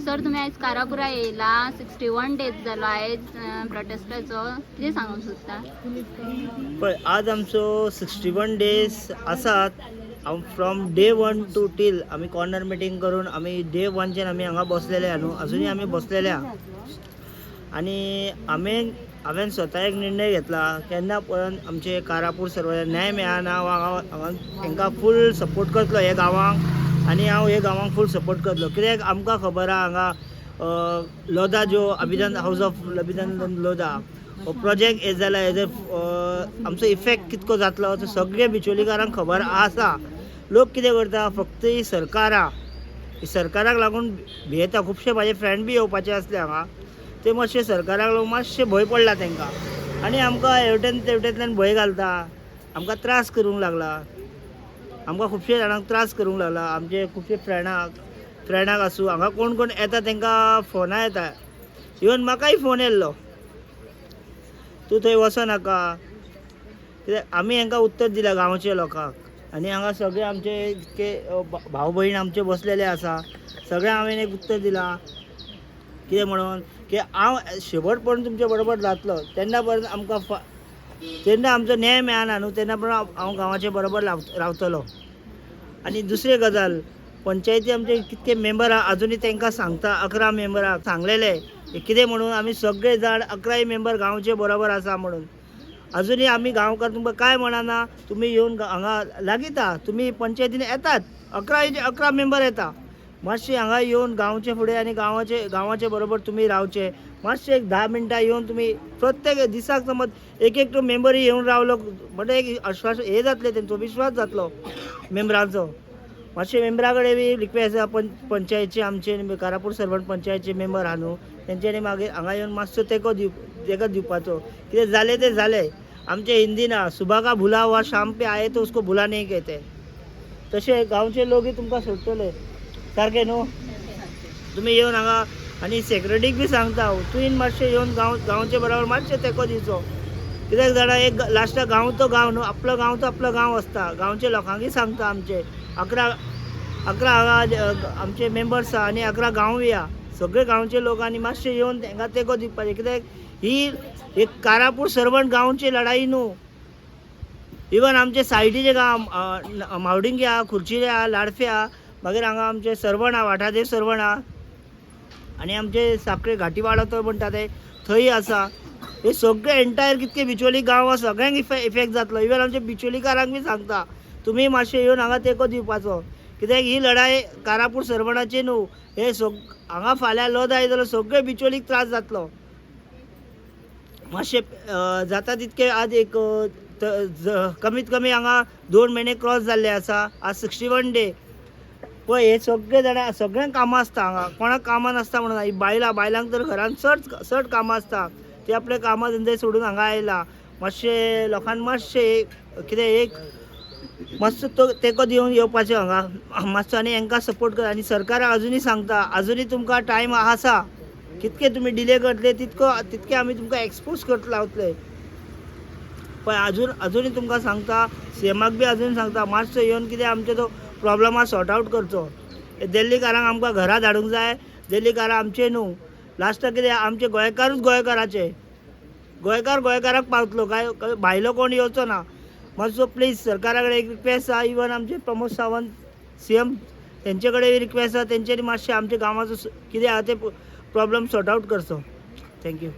Sir तुम्ही आज कारापुरा येयला 61 डेज जालो आयज प्रोटेस्टाचो कितें सांगूंक सोदता? पण आज आमचो 61 डेज आसात. फ्रॉम डे 1 टू टील आम्ही कॉर्नर मिटींग करून आम्ही डे 1च्यान आम्ही हांगा बसलेले आहा न्हू, अजुनूय आम्ही बसलेले आहा. आणि हांवें स्वता एक निर्णय घेतला, केन्ना पण आमचे कारापूर सर्वांक न्याय मेळना हांव तांकां फूल सपोर्ट करतलो हे गांवांक, आनी हांव हे गांवांक फूल सपोर्ट करतलो. कित्याक आमकां खबर आहा हांगा लोधा जो अभिनंदन हाऊस ऑफ अभिनंदन लोधा हो प्रोजेक्ट हे जाला, हेजो आमचो इफेक्ट कितको जातलो तो सगळे बिचोलीकारांक खबर आसा. लोक कितें करता, फक्त ही सरकाराक लागून भियेता. खुबशे म्हाजे फ्रेंड बी येवपाचे आसले हांगा, ते मातशे सरकाराक लागून मातशे भंय पडला तांकां, आनी आमकां हेवटेन तेवटेंतल्यान भंय घालता, आमकां त्रास करूंक लागला. आमकां खुबशे जाणांक त्रास करूंक लागला. आमचे खुबशे फ्रेंडाक आसूं, हांगा कोण कोण येता तांकां फोनां येता. इवन म्हाकाय फोन येयल्लो, तूं थंय वचनाका. कित्याक आमी हांकां उत्तर दिल्या गांवच्या लोकांक. आनी हांगा सगळे आमचे इतके भाव भयण आमचे बसलेले आसा, सगळ्यांक हांवें एक उत्तर दिलां. कितें म्हणून की हांव शेवट पर्यंत तुमचे बरोबर जातलो. तेन्ना पर्यंत आमकां तेन्ना आमचो न्याय मेळना न्हू, तेन्ना पर्यंत हांव गांवाचे बरोबर रावतलो. आनी दुसरी गजाल, पंचायती आमचे कितके मेंबर आहा अजुनूय तांकां सांगता, 11 मेंबराक सांगलेले कितें म्हणून आमी सगळे जाण 11 मेंबर गांवचे बरोबर आसा म्हणून. अजुनूय आमी गांवकार तुमकां काय म्हणना, तुमी येवन हांगा लागिता, तुमी पंचायतीन येतात, 11 मेंबर येता. मातशे हांगा येवन गांवचे फुडें आनी गांवाचे बरोबर तुमी रावचे. मातशे एक 10 मिनटां येवन तुमी प्रत्येक दिसाक समज एक मेंबरी येवन रावलो म्हणजे एक आश्वास हे जातले, तेंचो विश्वास जातलो मेंबरांचो. मातशे मेंबरा कडेन बी रिक्वेस्ट आसा, पंचायतचे आमचे कारापूर सर्वंट पंचायतचे मेंबर आहा न्हू, तेंच्यांनी मागीर हांगा येवन मातसो तेंको दिवपाचो. कितें जालें तें जालें. आमचे हिंदीन आहा, सुबह का भुला हुआ शाम पे आए तो उसको भुला नहीं कहते. तशे गांवचे लोकूय तुमकां सोडटले, सारकें न्हू. तुमी येवन हांगा आनी सेक्रेटरीक बी सांगता, तुवें मातशें येवन गांवचे बरोबर मातशें तेंको दिवचो. कित्याक जाणा एक लास्टाक गांव तो गांव न्हू, आपलो गांव आसता. गांवचे लोकांकूय सांगता, आमचे 11 हांगा आमचे मेंबर्स आहा आनी 11 गांवूय आहा. सगळे गांवचे लोकांनी मातशें येवन तांकां तेंको दिवपाचें. कित्याक ही एक कारापूर सर्वंट गांवची लढाई न्हू. इवन आमचे सायडीचे गांव मावडिंगे आहा, खुर्चिले आहा, लाडफे आहा, मागीर हांगा आमचे सर्वण आहा, वाठादेव सर्वण आहा, आनी आमचे साखळे घाटीवाडो तो म्हणटा ते थंय आसा. हे सगळे एंटायर कितके बिचोली गांव आसा सगळ्यांक इफेक्ट जातलो. इवन आमचे बिचोलीकारांक बी सांगता, तुमी मातशे येवन हांगा तेंको दिवपाचो. कित्याक ही लढाई कारापूर सर्वणाची न्हू, हे हांगा फाल्यां लज आयली जाल्यार सगळे बिचोलीक त्रास जातलो. मातशे जाता तितके आज एक कमीत कमी हांगा 2 म्हयने क्रॉस जाल्ले आसा. आज 61 डे. पळय हे सगळे जाणां सगळ्यांक कामां आसता हांगा, कोणाक कामां नासता म्हणून ही बायलांक तर घरान चड कामां आसता. ते आपले कामां धंदे सोडून हांगा आयला. मातशे लोकांनी मातशे कितें एक मातसो तेंको दिवन येवपाचें हांगा मातसो, आनी हांकां सपोर्ट कर. आनी सरकाराक अजुनूय सांगता, अजुनूय तुमकां टायम आसा. कितके तुमी डिले करतले तितके आमी तुमकां एक्सपोज करतले लावतले. पण अजुनूय तुमकां सांगता, सीएमाक बी अजून सांगता, मातसो येवन कितें आमचो तो प्रॉब्लम आहा सॉर्ट आवट करचो. दिल्लीकारांक आमकां घरा धाडूंक जाय. दिल्लीकारां आमचे न्हू, लास्टाक कितें आमचे गोंयकाराचे. गोंयकाराक पावतलो, काय भायलो कोण येवचो ना. मातसो प्लीज सरकारा कडेन एक रिक्वेस्ट आहा. इवन आमचे प्रमोद सावंत सीएम तेंचे कडेन रिक्वेस्ट आहा, तेंच्यांनी मातशें आमच्या गांवाचो कितें आहा ते प्रॉब्लम सॉर्ट आवट करचो. थँक्यू.